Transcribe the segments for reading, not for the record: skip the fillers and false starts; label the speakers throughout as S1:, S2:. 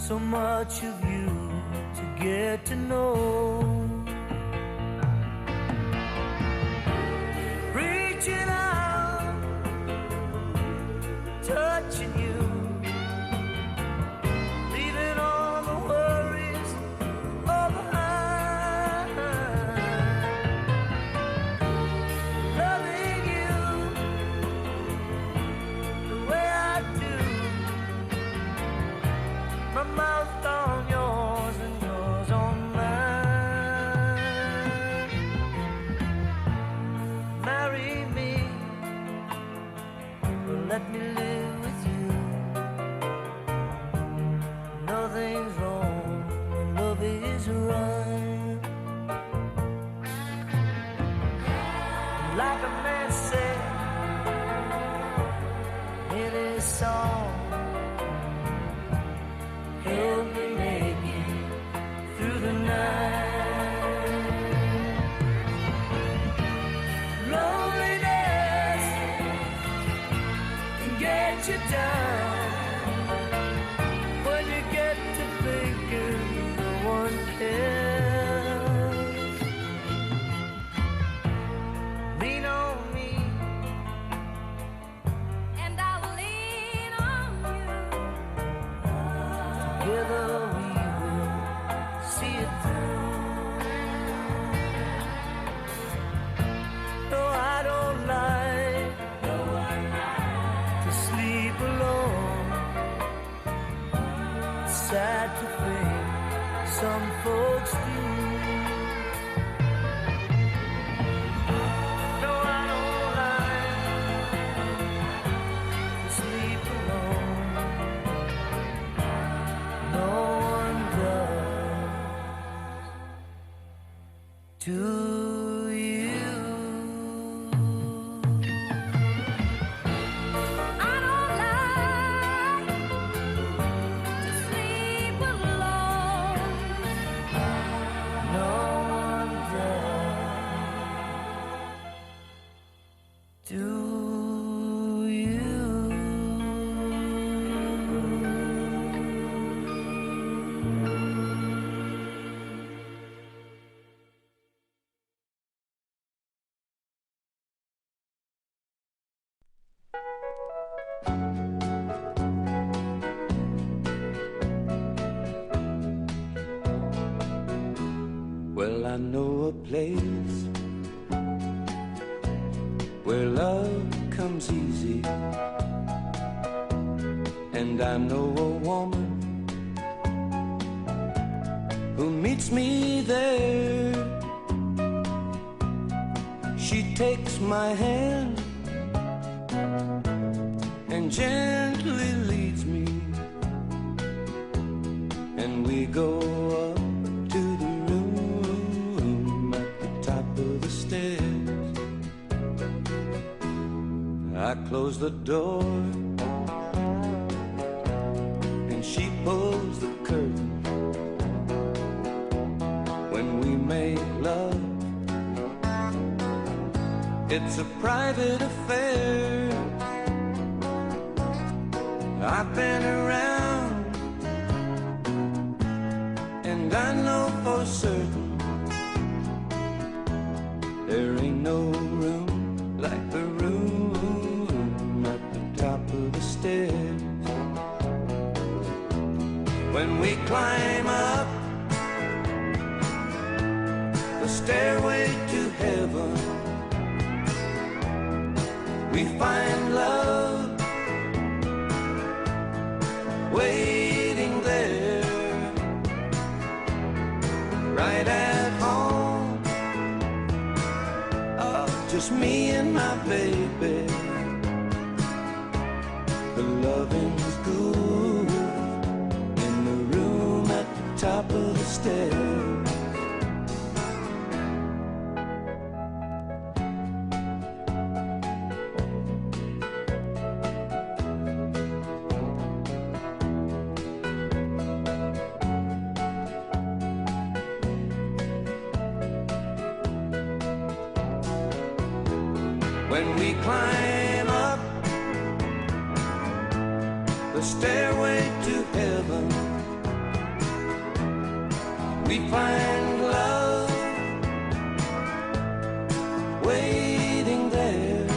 S1: so much of you to get to know. Reaching out, touching you, leaving all the worries all behind. Loving you the way I do, my mouth on yours and yours on mine. Marry me, or let me live with you. Nothing's wrong when love is right. Like a man said in his song, help me make it through the night. Loneliness can get you down when you get to thinking no one cares. Lean on me
S2: and I'll lean on you.
S1: together. See it through. No, I don't like to sleep alone. It's sad to think some folks do. No, I don't like to sleep alone. No one does. To you,
S2: I don't like to sleep alone.
S1: no one does. To you.
S3: Well, I know a place where love comes easy, and I know a woman who meets me there. She takes my hand and gently leads me, and we go up to the room at the top of the stairs. I close the door and she pulls the curtain. When we make love, it's a private affair. I've been around and I know for certain there ain't no room like the room at the top of the stairs. When we climb up the stairway to heaven, we find love waiting there, right at home. Oh, just me and my baby. The loving's good in the room at the top of the stairs. When we climb up the stairway to heaven, we find love waiting there,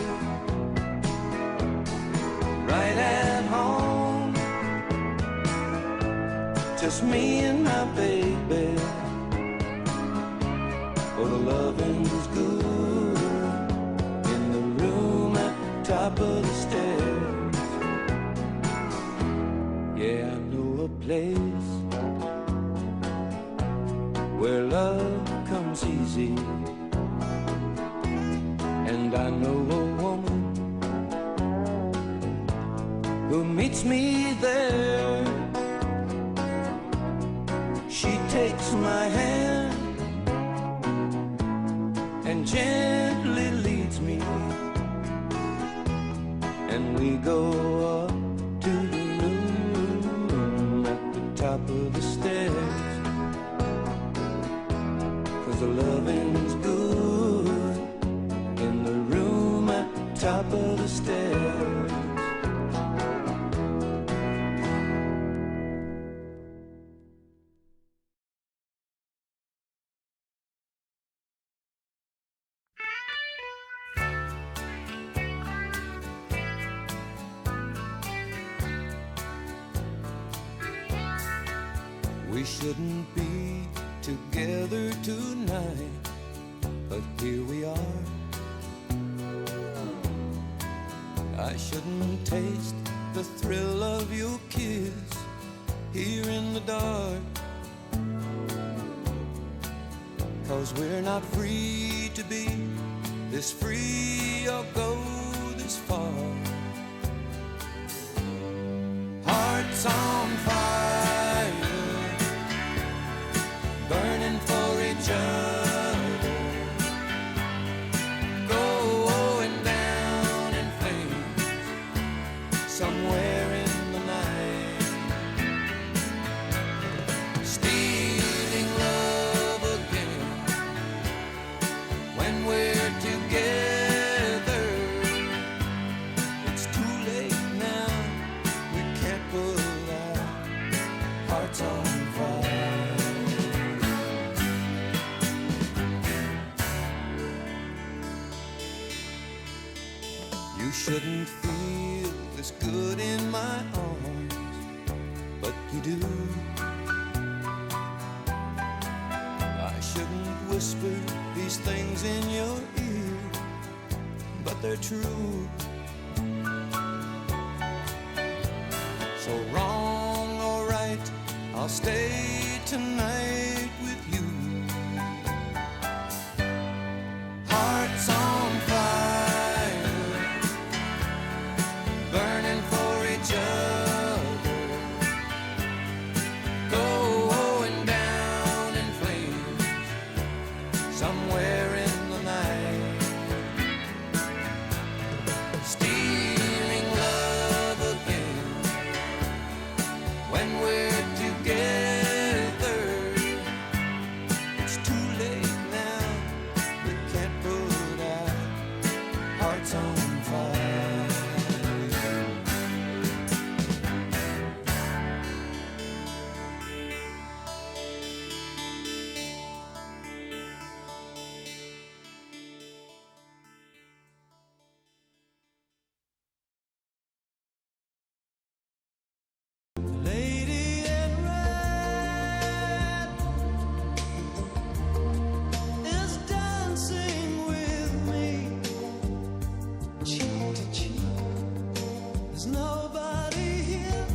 S3: right at home, just me and my baby. Oh, the loving's good in the room at the top of the stairs. Yeah, I know a place where love comes easy, and I know a woman who meets me there. She takes my hand and gently leads me, and we go up to the room at the top of the stairs. 'Cause the loving's good in the room at the top of the stairs. We shouldn't be together tonight, but here we are. I shouldn't taste the thrill of your kiss here in the dark, 'cause we're not free to be this free or go this far. Hearts on fire, burning for each other, going down in flames somewhere in the night, stealing love again when we're together. It's too late now, we can't put our hearts on fire. You shouldn't feel this good in my arms, but you do. I shouldn't whisper these things in your ear, but they're true. So wrong or right, I'll stay tonight with you. Hearts on fire, burning for each other, going down in flames somewhere in the night, stealing love again when we're together. It's too late now, we can't put our hearts on fire. Lady in red is dancing with me, cheek to cheek. There's nobody here,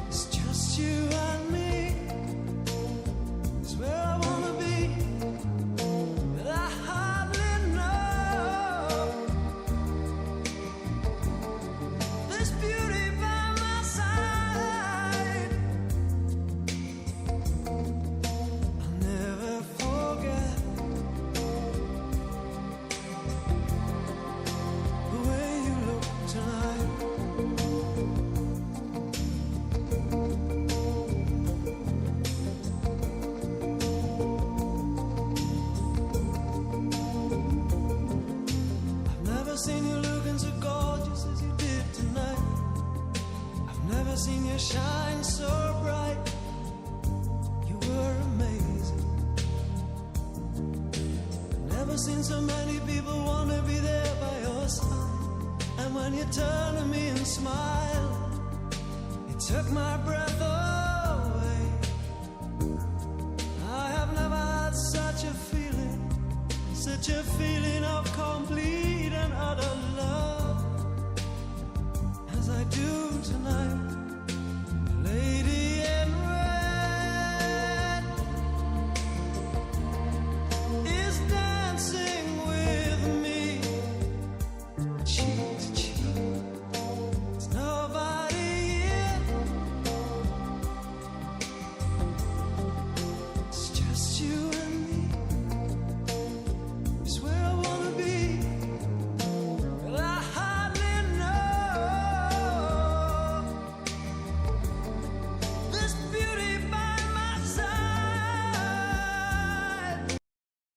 S3: it's just you and me. It's where I wanna be, but I hardly know. This beauty by my side, I'll never forget the way you look tonight. I've never seen you looking so gorgeous as you did tonight. seen you shine so bright. You were amazing. Never seen so many people wanna be there by your side. And when you turned to me and smiled, it took my breath away. I have never had such a feeling of complete and utter love as I do tonight.